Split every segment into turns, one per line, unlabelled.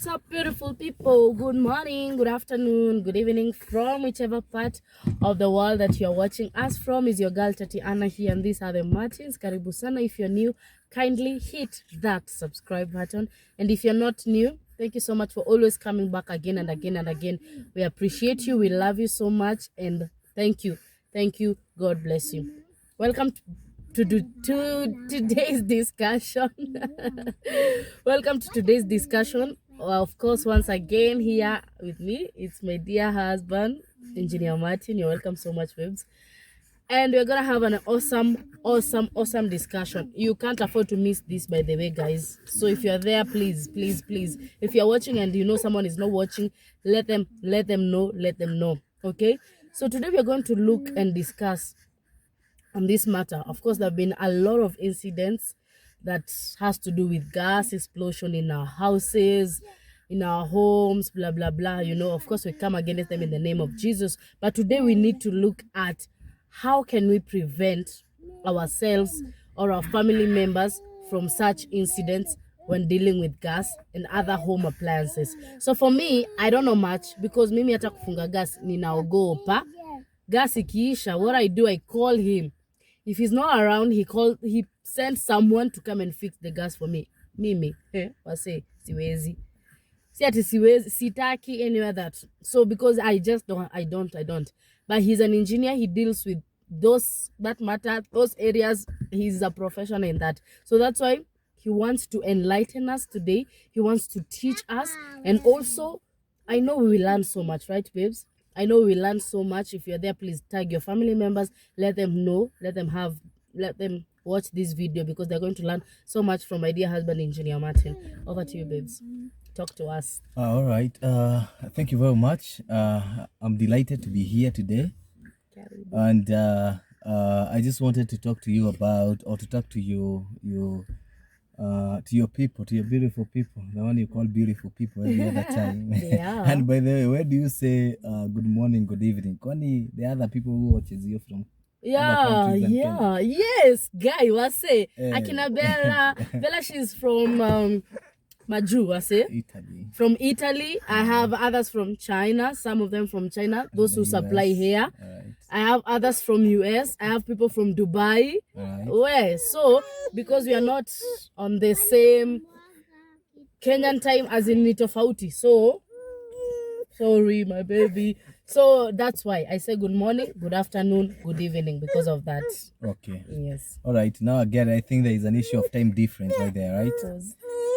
up, beautiful people? Good morning, good afternoon, good evening from whichever part of the world that you're watching us from. Is your girl Tatiana here, and these are the Martins. Karibu sana. If you're new, kindly hit that subscribe button. And if you're not new, thank you so much for always coming back again and again and again. We appreciate you. We love you so much. And thank you. Thank you. God bless you. Welcome to today's discussion. Welcome to today's discussion. Of course, once again here with me, it's my dear husband, Engineer Martin. You're welcome so much, babes. And we're gonna have an awesome discussion. You can't afford to miss this, by the way, guys. So if you're there, please. If you're watching and you know someone is not watching, let them know. Okay. So today we're going to look and discuss on this matter. Of course, there have been a lot of incidents that has to do with gas explosion in our houses, in our homes, blah blah blah. You know, of course, we come against them in the name of Jesus. But today we need to look at how can we prevent ourselves or our family members from such incidents when dealing with gas and other home appliances. So for me, I don't know much because mimi hata kufunga gas ninaogopa. Gas ikiisha, what I do, I call him. If he's not around, he sends someone to come and fix the gas for me. Mimi, wase siwezi. Si ati siwezi, sitaki anywhere that. So because I don't. But he's an engineer, he deals with that matter, those areas. He's a professional in that. So that's why he wants to enlighten us today. He wants to teach us. And also, I know we will learn so much, right, babes? I know we learn so much. If you're there, please tag your family members. Let them know. Let them watch this video because they're going to learn so much from my dear husband, Engineer Martin. Over to you, babes. Talk to us.
All right. Thank you very much. I'm delighted to be here today. And I just wanted to talk to you about, or to talk to your people, to your beautiful people, the one you call beautiful people every other time.
Yeah.
And by the way, where do you say good morning, good evening? Kwani the other people who watches you from
Kenya? Yes, guy, wase. Akina Bella, she's from Maju, wase.
Italy.
From Italy. I have others from China, some of them from China, those who supply here.
Right.
I have others from US. I have people from Dubai.
Right.
Where? So, because we are not on the same Kenyan time as in Nitofauti. So, sorry, my baby. So that's why I say good morning, good afternoon, good evening, because of that.
Okay.
Yes.
All right. Now again, I think there is an issue of time difference right there, right?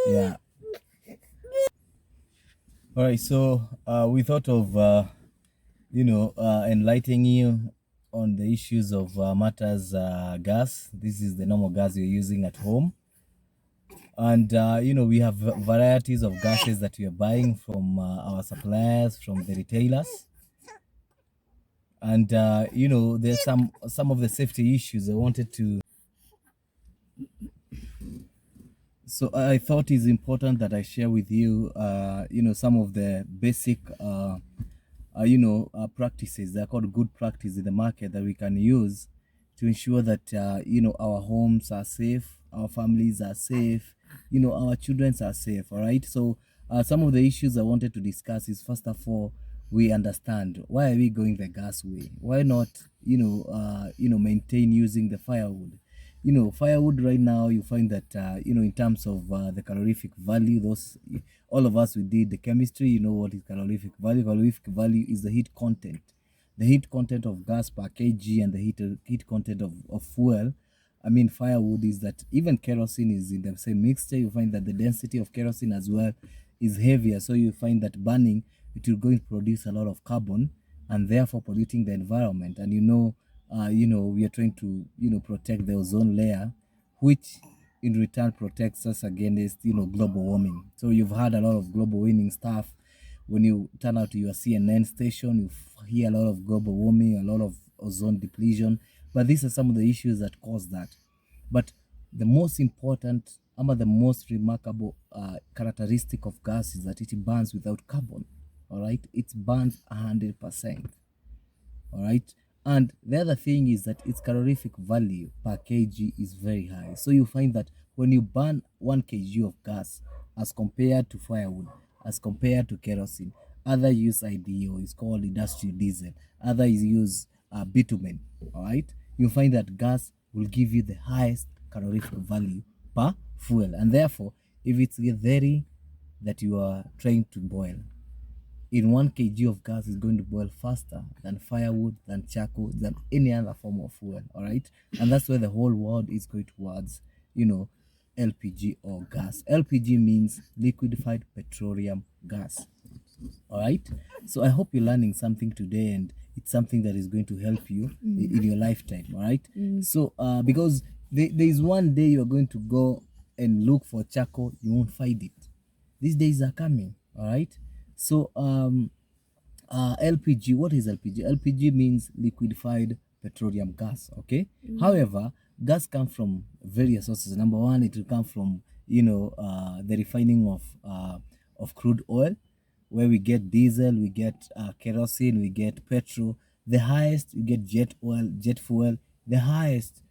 Yeah. All right. So we thought of enlightening you on the issues of matters gas. This is the normal gas you're using at home. And, we have varieties of gases that we are buying from our suppliers, from the retailers. And, there's some of the safety issues I wanted to. So I thought it's important that I share with you, some of the basic, practices. They're called good practice in the market that we can use to ensure that, our homes are safe, our families are safe, our children are safe. All right. So some of the issues I wanted to discuss is, first of all, we understand why are we going the gas way? Why not, maintain using the firewood? Firewood right now, you find that, in terms of the calorific value, all of us, we did the chemistry, what is calorific value. Calorific value is the heat content. The heat content of gas per kg and the heat content of fuel. I mean, firewood is that even kerosene is in the same mixture. You find that the density of kerosene as well is heavier. So you find that burning, it will going to produce a lot of carbon and therefore polluting the environment. And we are trying to, protect the ozone layer, which in return protects us against, global warming. So you've had a lot of global warming stuff. When you turn out to your CNN station, you hear a lot of global warming, a lot of ozone depletion. But these are some of the issues that cause that. But the most important, the most remarkable characteristic of gas is that it burns without carbon. All right, it burns 100%. All right. And the other thing is that its calorific value per kg is very high. So you find that when you burn 1 kg of gas as compared to firewood, as compared to kerosene. Other use IDO, it's called industrial diesel. Others use bitumen. All right, you find that gas will give you the highest calorific value per fuel, and therefore, if it's githeri that you are trying to boil, in 1 kg of gas is going to boil faster than firewood, than charcoal, than any other form of fuel. All right, and that's where the whole world is going towards, LPG or gas. LPG means liquefied petroleum gas. All right, so I hope you're learning something today, and it's something that is going to help you in your lifetime. All right, so because there is one day you're going to go and look for charcoal, you won't find it. These days are coming. All right, so LPG, what is LPG? LPG means liquefied petroleum gas. Okay, however, gas comes from various sources. Number one, it will come from the refining of crude oil, where we get diesel, we get kerosene, we get petrol. The highest, you get jet oil, jet fuel. The highest,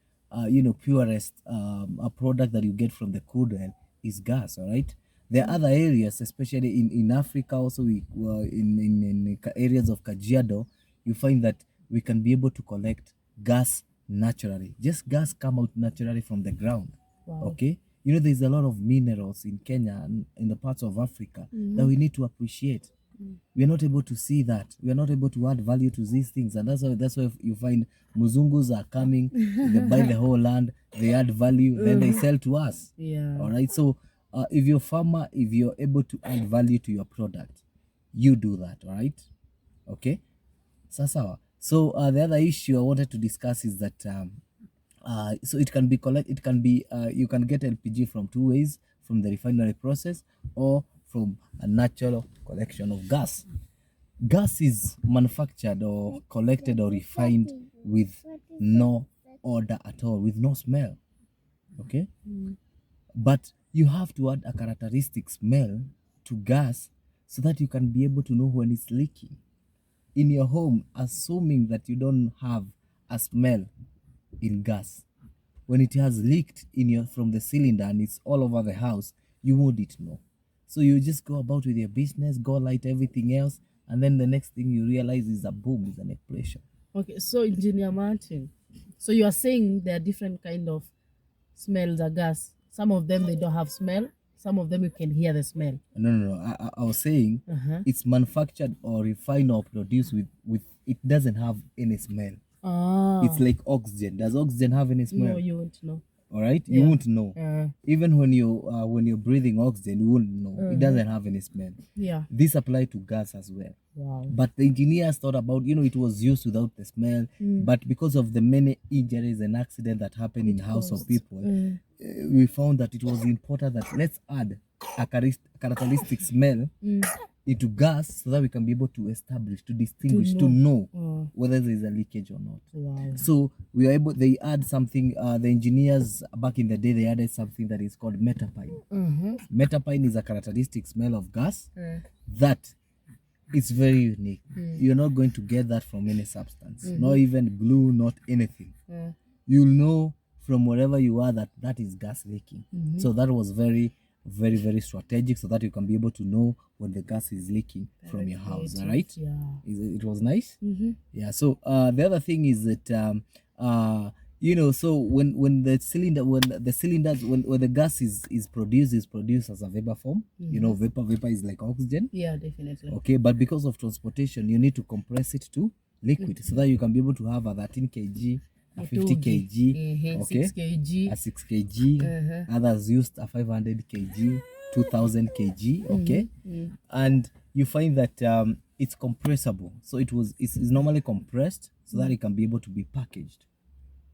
purest a product that you get from the crude oil is gas. All right. There are other areas, especially in Africa, also in areas of Kajiado, you find that we can be able to collect gas naturally. Just gas come out naturally from the ground.
Wow.
Okay. There's a lot of minerals in Kenya and in the parts of Africa that we need to appreciate. We are not able to see that. We are not able to add value to these things, and that's why you find Muzungus are coming. They buy the whole land, they add value, then they sell to us.
Yeah.
All right. So if you're a farmer, if you're able to add value to your product, you do that. All right. Okay. Sasawa. So the other issue I wanted to discuss is that so it can be you can get LPG from two ways: from the refinery process or from a natural collection of gas. Gas is manufactured or collected or refined with no odor at all, with no smell. Okay, but you have to add a characteristic smell to gas so that you can be able to know when it's leaking in your home, assuming that you don't have a smell in gas. When it has leaked from the cylinder and it's all over the house, you wouldn't know. So you just go about with your business, go light everything else, and then the next thing you realize is a boom, is an explosion.
Okay, so Engineer Martin, so you are saying there are different kind of smells of gas. Some of them they don't have smell. Some of them you can hear the smell.
No. I was saying it's manufactured or refined or produced with it doesn't have any smell. It's like oxygen. Does oxygen have any smell?
No, you won't know.
All right, you won't know. Even when you're breathing oxygen, you won't know. It doesn't have any smell.
Yeah.
This applies to gas as well.
Wow.
But the engineers thought about, it was used without the smell, but because of the many injuries and accidents that happen in house of people, we found that it was important that let's add a characteristic smell into gas so that we can be able to establish, to distinguish, to know whether there is a leakage or not.
Wow.
So they add something, the engineers back in the day, they added something that is called metapine. Metapine is a characteristic smell of gas that is very unique. You're not going to get that from any substance, not even glue, not anything. You'll know from wherever you are that is gas leaking. So that was very, very, very strategic so that you can be able to know when the gas is leaking from your house. All right.
Yeah.
It was nice. Yeah. So the other thing is that so when the gas is produced as a vapor form. Vapor is like oxygen.
Yeah, definitely.
Okay, but because of transportation, you need to compress it to liquid so that you can be able to have a 13 kg, a 50 kg, okay,
6 kg,
a 6 kg. Others used a 500 kg, 2000 kg. Okay, and you find that it's compressible, so it's normally compressed so that it can be able to be packaged.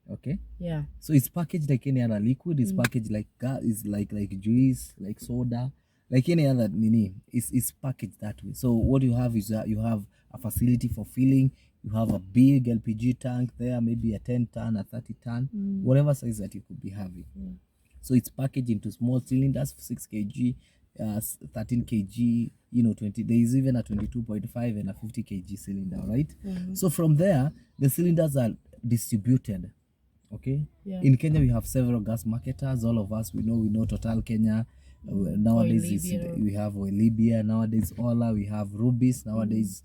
Okay.
Yeah.
So it's packaged like any other liquid. It's packaged like gas. It's like juice, like soda, like any other mini. It's packaged that way. So what you have is you have a facility for filling. You have a big LPG tank there, maybe a 10-ton, a 30-ton, whatever size that you could be having. So it's packaged into small cylinders, 6 kg, 13 kg, 20. There is even a 22.5 and a 50 kg cylinder, right? So from there, the cylinders are distributed. Okay.
Yeah.
In Kenya, we have several gas marketers. All of us, we know Total Kenya. Nowadays
Libya.
we have Libya, nowadays Ola, we have Rubis, nowadays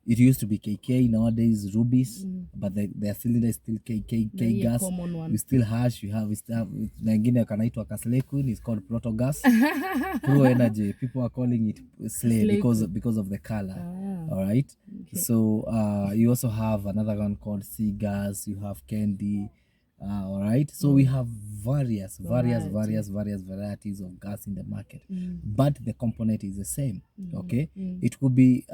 it used to be KK, nowadays Rubis, but their cylinder is still KK gas.
Common one.
We still hash, we still have na ingine kanaitwa Kaslekun, is called Protogas. Pro Energy, people are calling it Slay because of the color. All right. Okay. So you also have another one called Sea Gas, you have Candy. All right, so we have various varieties of gas in the market, but the component is the same. Okay, it could be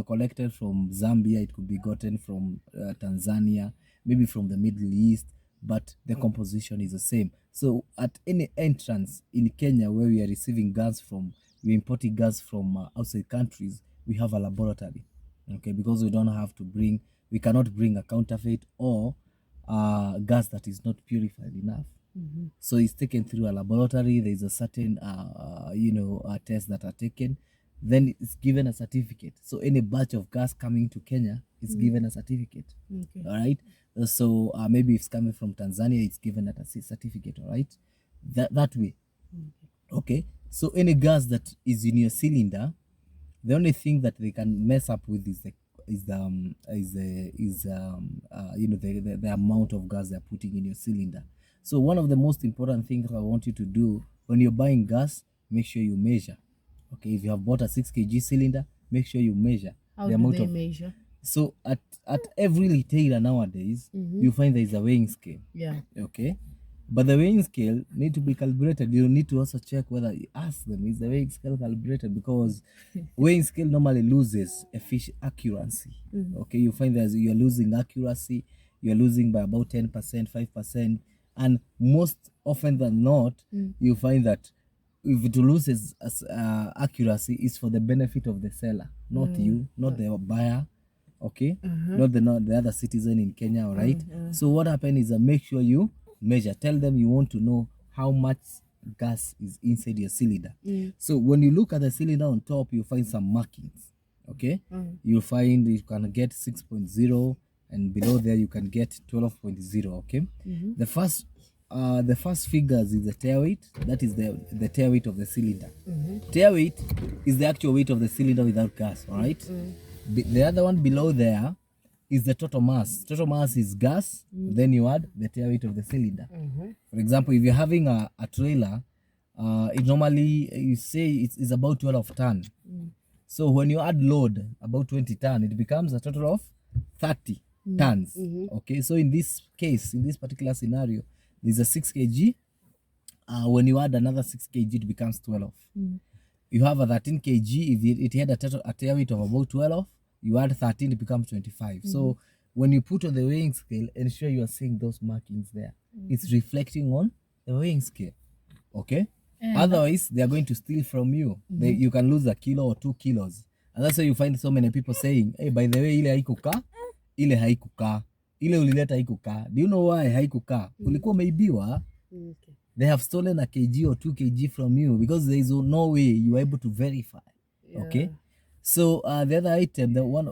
collected from Zambia, it could be gotten from Tanzania, maybe from the Middle East, but the composition is the same. So at any entrance in Kenya where we are receiving gas from, we importing gas from outside countries, we have a laboratory. Okay, because we cannot bring a counterfeit or gas that is not purified enough. So it's taken through a laboratory. There is a certain tests that are taken, then it's given a certificate. So any batch of gas coming to Kenya is given a certificate. Okay. All right, so maybe if it's coming from Tanzania, it's given a certificate. All right, that way. Okay, so any gas that is in your cylinder, the only thing that they can mess up with is the amount of gas they're putting in your cylinder. So one of the most important things I want you to do when you're buying gas, make sure you measure. Okay, if you have bought a 6 kg cylinder, make sure you measure.
How do they measure?
So at every retailer nowadays, you find there is a weighing scale.
Yeah.
Okay. But the weighing scale need to be calibrated. You need to also check whether you ask them, is the weighing scale calibrated? Because weighing scale normally loses accuracy. Okay, you find that you're losing accuracy, you're losing by about 10%, 5%, and most often than not, you find that if it loses accuracy, it's for the benefit of the seller, not you, not the buyer. Okay, not the other citizen in Kenya. All right. So what happens is make sure you measure. Tell them you want to know how much gas is inside your cylinder. So when you look at the cylinder on top, you find some markings. Okay, you'll find you can get 6.0, and below there you can get 12.0. Okay, the first figures is the tare weight. That is the tare weight of the cylinder. Tare weight is the actual weight of the cylinder without gas. All right. The other one below there is the total mass. Total mass is gas, then you add the tare weight of the cylinder. For example, if you're having a trailer, it normally, you say it's about 12 ton. So when you add load, about 20 ton, it becomes a total of 30 tons. Okay, so in this case, in this particular scenario, there's a 6 kg. When you add another 6 kg, it becomes 12. You have a 13 kg. If it had a tare weight of about 12, you add 13, it becomes 25. So when you put on the weighing scale, ensure you are seeing those markings there. It's reflecting on the weighing scale. Okay? Otherwise, they are going to steal from you. You can lose a kilo or 2 kilos. And that's why you find so many people saying, hey, by the way, ile haikukaa, ile haikukaa, ile ulileta haikukaa. Do you know why haikukaa? Ulikuwa umeibiwa. Okay. They have stolen a kg or 2 kg from you because there is no way you are able to verify. Yeah. Okay? So the other item, the one...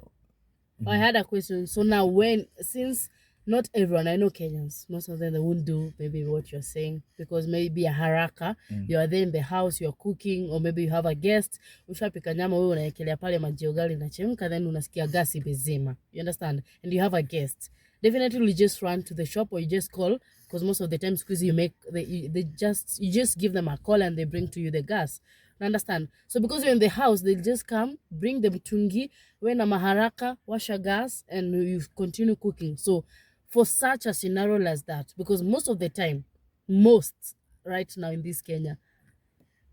I had a question. So now since not everyone, I know Kenyans, most of them, they won't do maybe what you're saying because maybe a haraka, you are there in the house, you're cooking, or maybe you have a guest, ushapika nyama wewe unaekelea pale maji ugali na chemka, then unasikia gas imezima. You understand? And you have a guest. Definitely you just run to the shop or you just call, because most of the time squeeze you just give them a call and they bring to you the gas. Understand? So because you're in the house, they'll just come, bring them tungi, when a maharaka, wash a gas, and you continue cooking. So for such a scenario as that, because most of the time, right now in this Kenya,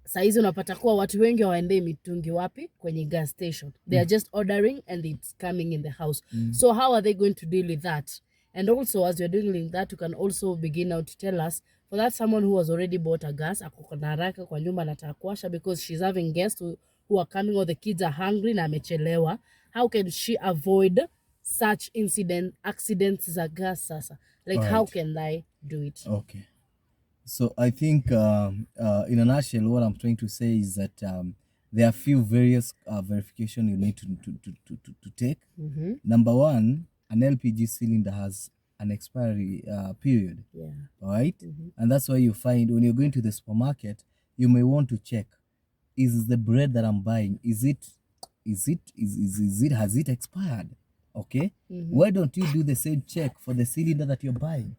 saizi unapata kuwa watu wengi waendei mitungi wapi kwenye gas station. They are just ordering and it's coming in the house. So how are they going to deal with that? And also, as you're dealing with that, you can also begin now to tell us, for that someone who has already bought a gas, ako na haraka kwa nyumba anataka kuwasha because she's having guests who are coming or the kids are hungry na amechelewa, how can she avoid such accidents za gas sasa? Like, right. How can I do it?
Okay. So I think in a nutshell, what I'm trying to say is that there are few various verification you need to take. Number one, an LPG cylinder has an expiry period. Yeah. All right. And that's why you find when you're going to the supermarket, you may want to check is the bread that I'm buying, has it expired? Okay. Why don't you do the same check for the cylinder that you're buying?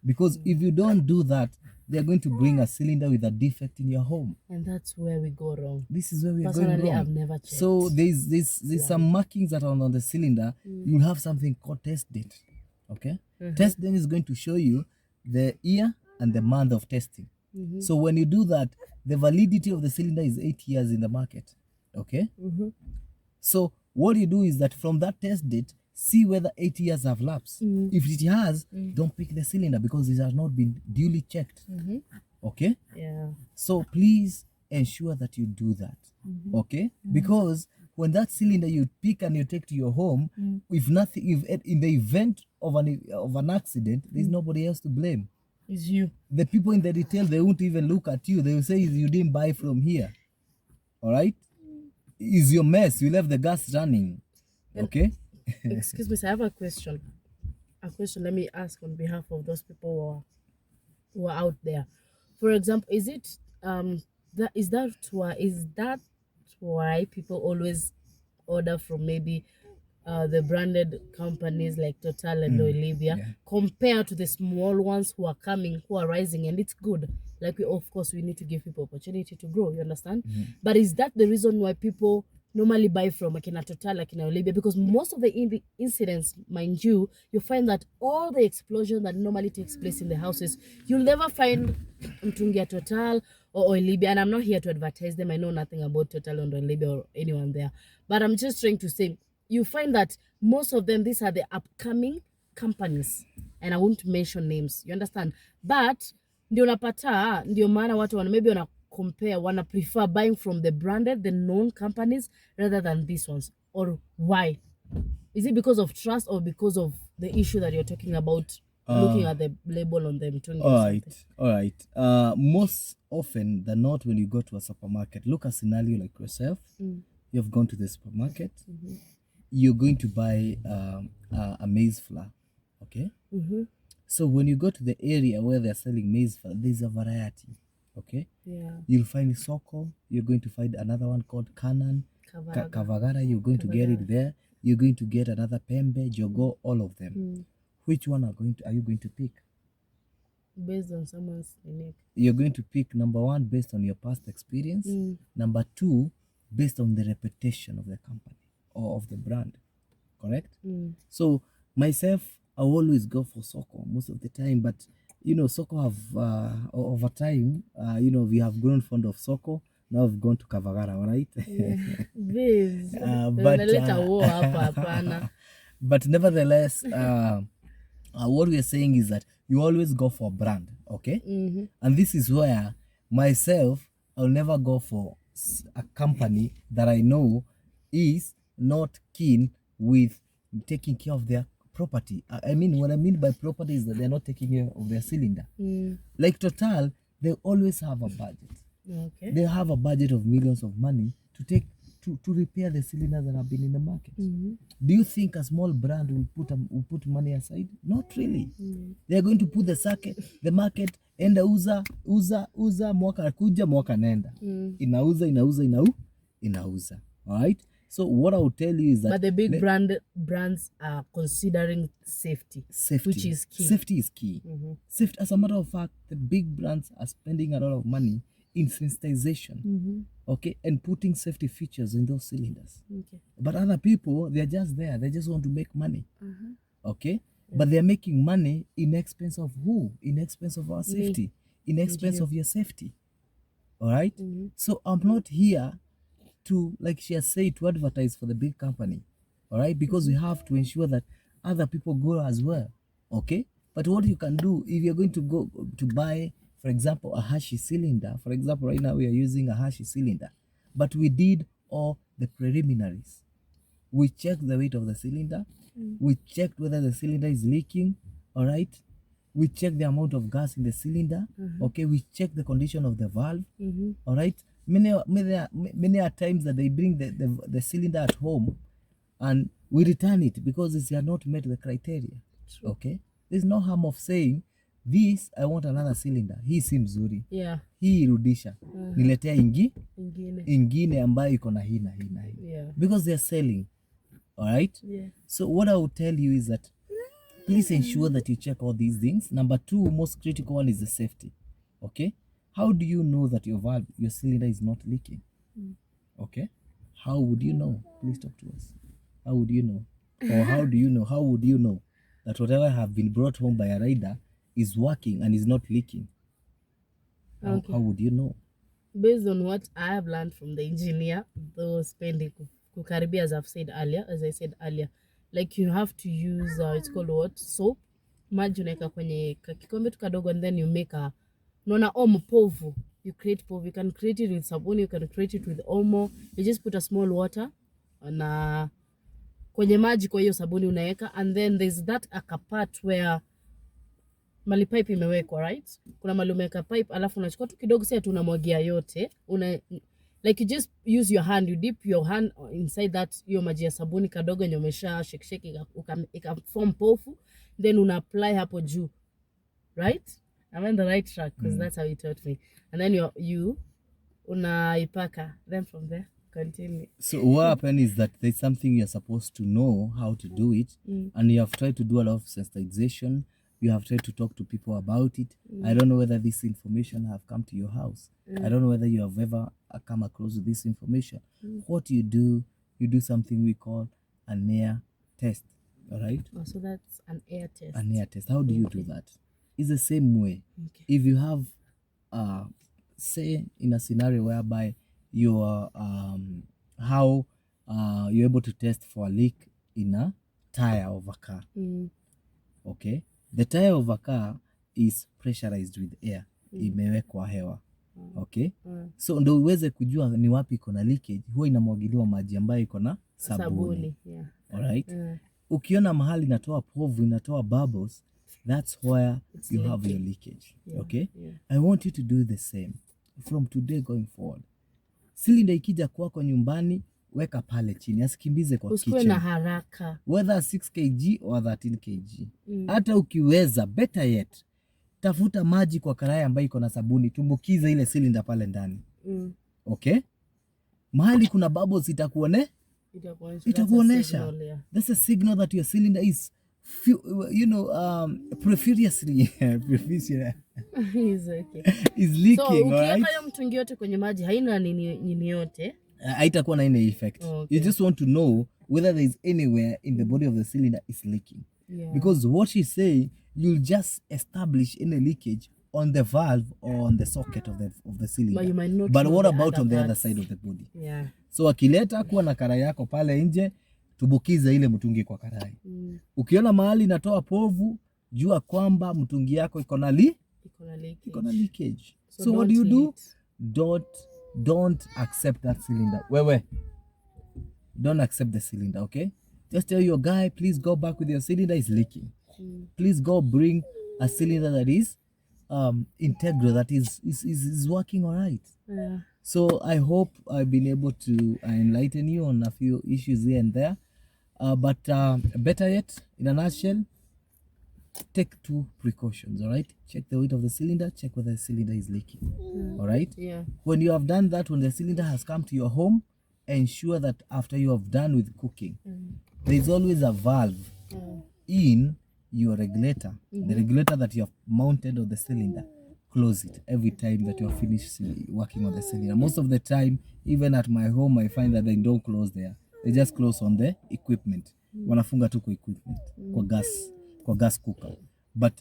Because if you don't do that, they're going to bring a cylinder with a defect in your home.
And that's where we go wrong.
This is where we're
Personally,
going wrong.
I've never checked.
So there's some markings that are on the cylinder. You'll have something called test date. Okay. Test date is going to show you the year and the month of testing. So when you do that, the validity of the cylinder is 8 years in the market. Okay. So what you do is that from that test date, see whether 8 years have lapsed. If it has, don't pick the cylinder because it has not been duly checked. Okay.
Yeah.
So please ensure that you do that. Okay. Because when that cylinder you pick and you take to your home, if nothing, if in the event of an accident, there's nobody else to blame.
It's you.
The people in the retail, they won't even look at you. They will say you didn't buy from here. All right. Is your mess. You left the gas running. Okay.
Excuse me, sir, I have a question. Let me ask on behalf of those people who are out there. For example, is that why people always order from maybe the branded companies like Total and Olivia compared to the small ones who are rising, and it's good. Like of course we need to give people opportunity to grow, you understand? But is that the reason why people normally buy from Akina Total, Akina Olivia? Because most of the incidents, mind you find that all the explosion that normally takes place in the houses, you'll never find Mtungia Total or Olivia. And I'm not here to advertise them. I know nothing about Total and Olivia or anyone there. But I'm just trying to say, you find that most of them, these are the upcoming companies. And I won't mention names, you understand? But ndio unapata, ndio maana watu wana compare, wana prefer buying from the branded, the known companies rather than these ones. Or why? Is it because of trust or because of the issue that you're talking about, looking at the label on them?
All right. Most often than not, when you go to a supermarket, look at a scenario like yourself. You've gone to the supermarket. You're going to buy a maize flour. Okay. So when you go to the area where they're selling maize flour, there's a variety. Okay.
Yeah.
You'll find Soko. You're going to find another one called Kanan, Kavagara. You're going to get it there. You're going to get another Pembe, Jogo, all of them. Which one are you going to pick?
Based on someone's unique.
You're going to pick number one based on your past experience. Number two, based on the reputation of the company or of the brand. Correct? So myself, I always go for Soko most of the time, but Soko have over time, we have grown fond of Soko. Now we've gone to Kavagara, all right? But nevertheless, what we are saying is that you always go for brand, okay? And this is where myself, I'll never go for a company that I know is not keen with taking care of their property. I mean, what I mean by property is that they're not taking care of their cylinder. Like Total, they always have a budget.
Okay.
They have a budget of millions of money to repair the cylinders that have been in the market. Do you think a small brand will put money aside? Not really. They're going to put the market enda uza mwaka kuja mwaka nenda. Inauza. All right? So what I will tell you is that...
But the big brands are considering safety, which is key.
Safety is key. Safety, as a matter of fact, the big brands are spending a lot of money in sensitization, okay, and putting safety features in those cylinders.
Okay.
But other people, they're just there. They just want to make money, okay? But they're making money in expense of who? In expense of our safety, in expense of your safety, all right? So I'm not here to, like she has said, to advertise for the big company, all right? Because we have to ensure that other people grow as well, okay? But what you can do, if you're going to go to buy, for example, a Hashi cylinder, for example, right now we are using a Hashi cylinder, but we did all the preliminaries. We checked the weight of the cylinder, we checked whether the cylinder is leaking, all right? We checked the amount of gas in the cylinder, okay? We checked the condition of the valve, all right? Many are times that they bring the cylinder at home and we return it because it has not met the criteria. Okay, there's no harm of saying this I want another cylinder, hii si mzuri,
Yeah.
hii rudisha, niletea ingine ambayo iko na hii na hii na hii.
Yeah.
Because they are selling. All right?
Yeah.
So what I would tell you is that please ensure that you check all these things. Number two, most critical one is the safety. Okay? How do you know that your valve, your cylinder is not leaking? Okay? How would you know? Please talk to us. How would you know? Or how do you know? How would you know that whatever have been brought home by a rider is working and is not leaking?
Okay.
How would you know?
Based on what I have learned from the engineer, though spending kukaribia, as I said earlier, like you have to use it's called what, soap, maji unaweka kwenye kikombe tu kadogo, and then you make a omo povu. You create povu. You can create it with sabuni, you can create it with omo. You just put a small water na kwenye maji, kwa hiyo sabuni unaweka, and then there's that part where mali pipe imewekwa, right? Kuna mali umeweka pipe, alafu unachukua tu kidogo, si tunamwagia yote. Like you just use your hand, you dip your hand inside that hiyo maji ya sabuni kadogo yenye umesha shake ika form pofu, then una apply hapo juu, right? I'm on the right track because that's how he taught me. And then you unaipaka, then from there continue. So
what happened is that there's something you're supposed to know how to do it, and you have tried to do a lot of sensitization. You have tried to talk to people about it. I don't know whether this information have come to your house. I don't know whether you have ever come across this information. What you do something we call an air test. All right?
Oh, so that's an air test.
An air test. How do you do that? It's the same way. Okay. If you have, say, in a scenario whereby you are, how you're able to test for a leak in a tire of a car. Okay? The tire of a car is pressurized with air. Imewekwa hewa. Okay? So ndo uweze kujua ni wapi iko na leakage, huwa inamwagiliwa maji ambayo iko na sabuni.
Yeah.
Alright? Ukiona mahali inatoa povu, inatoa bubbles, that's where you have your leakage. Yeah. Okay? Yeah. I want you to do the same from today going forward. Cylinder ikija kwako nyumbani, weka pale chini, asikimbize kwa kitchen.
Usikuwe na haraka.
Whether 6 kg or 13 kg. Hata ukiweza, better yet, tafuta maji kwa karai ambayo iko na sabuni, tumbukiza ile cylinder pale ndani. Okay? Mahali kuna bubbles itakuonesha. That's a signal that your cylinder is profusely is leaking. So
ukiweka hiyo mtungi yote kwenye maji haina nini yote,
haitakuwa na any effect. Okay. You just want to know whether there is anywhere in the body of the cylinder is leaking. Yeah. Because what she's saying, you'll just establish any leakage on the valve or on the socket of the cylinder.
But you might not.
But what about on the other side of the body?
Yeah.
So akileta kuwa na karai yako pale nje, tubukiza ile mtungi kwa karai. Ukiona mahali inatoa povu, jua kwamba mtungi yako iko na leakage. So what do? Don't accept that cylinder. Wewe, don't accept the cylinder, okay? Just tell your guy, please go back with your cylinder is leaking. Please go bring a cylinder that is integral, that is working all right.
Yeah.
So I hope I've been able to enlighten you on a few issues here and there. But better yet, in a nutshell, take 2 precautions, all right? Check the weight of the cylinder, check whether the cylinder is leaking, all right?
Yeah.
When you have done that, when the cylinder has come to your home, ensure that after you have done with cooking, there is always a valve in your regulator, the regulator that you have mounted on the cylinder. Close it every time that you are finished working on the cylinder. Most of the time, even at my home, I find that they don't close there. They just close on the equipment. Wanafunga tu kwa equipment, kwa gas cooker. But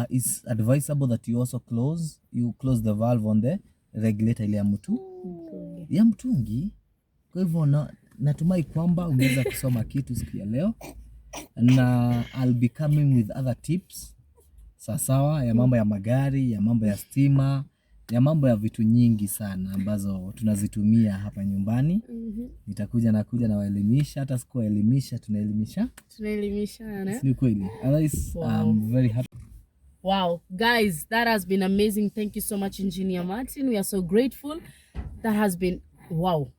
it's advisable that you also close the valve on the regulator ile ya mtungi. Kwa hivyo natumai kwamba umeweza kusoma kitu siku ya leo, na I'll be coming with other tips sawa ya mambo ya magari, ya mambo ya stima, ya mambo ya vitu nyingi sana ambazo tunazitumia hapa nyumbani. Nitakuja na waelimisha, hata sikuwaelimisha, tunaelimisha. Ni kweli. I'm very happy.
Wow, guys, that has been amazing. Thank you so much, Engineer Martin. We are so grateful. That has been wow.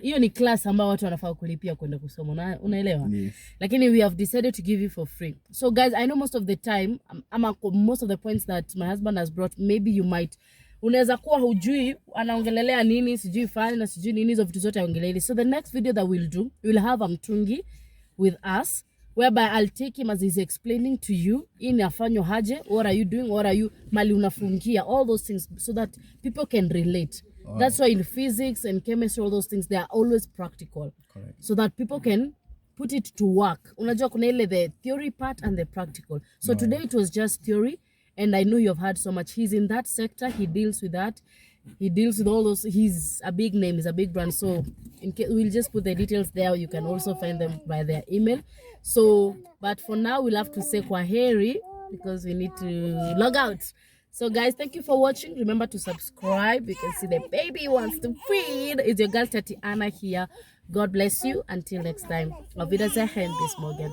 hiyo ni class ambayo watu wanafaa kulipia kwenda kusoma, unaelewa?
Yes.
Lakini we have decided to give you for free. So guys, I know most of the time, most of the points that my husband has brought, maybe you might, unaweza kuwa hujui anaongelelea nini, sijui fani na sijui nini, hizo vitu zote aongeleli. So the next video that we'll do, we'll have a mtungi with us, whereby I'll take him as he's explaining to you in afanywa haje, what are you doing, what are you mali unafungia, all those things, so that people can relate. Wow. That's why in physics and chemistry, all those things, they are always practical. Correct. So that people can put it to work. Unajua kuna ile the theory part and the practical. So today it was just theory, and I know you've heard so much. He's in that sector, he deals with that. He deals with all those. He's a big name, he's a big brand. So in case, we'll just put the details there. You can also find them by their email. So, but for now, we'll have to say kwaheri because we need to log out. So guys, thank you for watching. Remember to subscribe. You can see the baby wants to feed. It's your girl Tatiana here. God bless you. Until next time. Auf Wiedersehen. Bis morgen.